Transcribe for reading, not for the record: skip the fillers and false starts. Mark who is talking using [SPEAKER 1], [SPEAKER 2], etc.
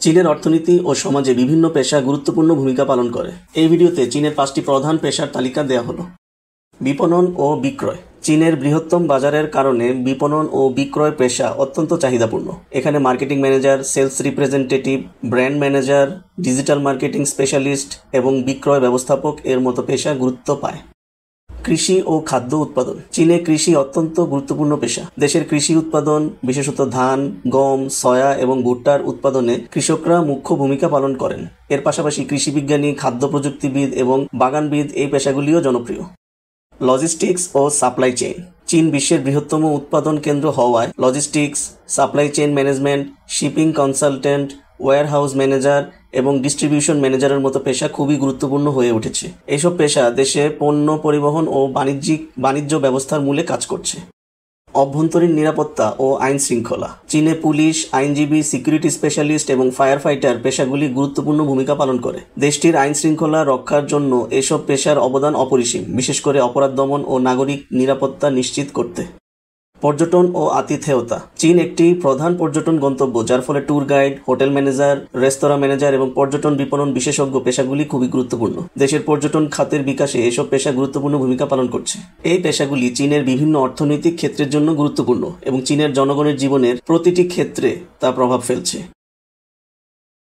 [SPEAKER 1] চীনের অর্থনীতি ও সমাজে বিভিন্ন পেশা গুরুত্বপূর্ণ ভূমিকা পালন করে। এই ভিডিওতে চীনের 5টি প্রধান পেশার তালিকা দেওয়া হলো। বিপণন ও বিক্রয়। চীনের বৃহত্তম বাজারের কারণে বিপণন ও বিক্রয় পেশা অত্যন্ত চাহিদাপূর্ণ। এখানে marketing manager, sales representative, brand manager, digital marketing specialist এবং বিক্রয় ব্যবস্থাপক এর মতো পেশা গুরুত্ব পায়। কৃষি ও খাদ্য উৎপাদন। চীনে কৃষি অত্যন্ত গুরুত্বপূর্ণ পেশা। দেশের কৃষি উৎপাদন, বিশেষত ধান, গম, সয়া এবং ভুট্টার উৎপাদনে কৃষকরা মুখ্য ভূমিকা পালন করেন। এর পাশাপাশি কৃষি বিজ্ঞানী, খাদ্য প্রযুক্তিবিদ এবং বাগানবিদ এই পেশাগুলিও জনপ্রিয়। লজিস্টিক্স ও সাপ্লাই চেইন। চীন বিশ্বের বৃহত্তম উৎপাদন কেন্দ্র হওয়ায় logistics, supply chain management, shipping consultant, warehouse manager এবং ডিস্ট্রিবিউশন ম্যানেজারের মতো পেশা খুবই গুরুত্বপূর্ণ হয়ে উঠেছে। এইসব পেশা দেশে পণ্য পরিবহন ও বাণিজ্য ব্যবস্থার মূলে কাজ করছে। অভ্যন্তরীণ নিরাপত্তা ও আইন শৃঙ্খলা। চীনে পুলিশ, আইনজীবী, সিকিউরিটি স্পেশালিস্ট এবং ফায়ার ফাইটার পেশাগুলি গুরুত্বপূর্ণ ভূমিকা পালন করে। দেশটির আইন শৃঙ্খলা রক্ষার জন্য এসব পেশার অবদান অপরিসীম, বিশেষ করে অপরাধ দমন ও নাগরিক নিরাপত্তা নিশ্চিত করতে। পর্যটন ও আতিথেয়তা। চীন একটি প্রধান পর্যটন গন্তব্য, যার ফলে tour guide, hotel manager, restaurant manager এবং পর্যটন বিপণন বিশেষজ্ঞ পেশাগুলি খুবই গুরুত্বপূর্ণ। দেশের পর্যটন খাতের বিকাশে এসব পেশা গুরুত্বপূর্ণ ভূমিকা পালন করছে। এই পেশাগুলি চীনের বিভিন্ন অর্থনৈতিক ক্ষেত্রের জন্য গুরুত্বপূর্ণ এবং চীনের জনগণের জীবনের প্রতিটি ক্ষেত্রে তা প্রভাব ফেলছে।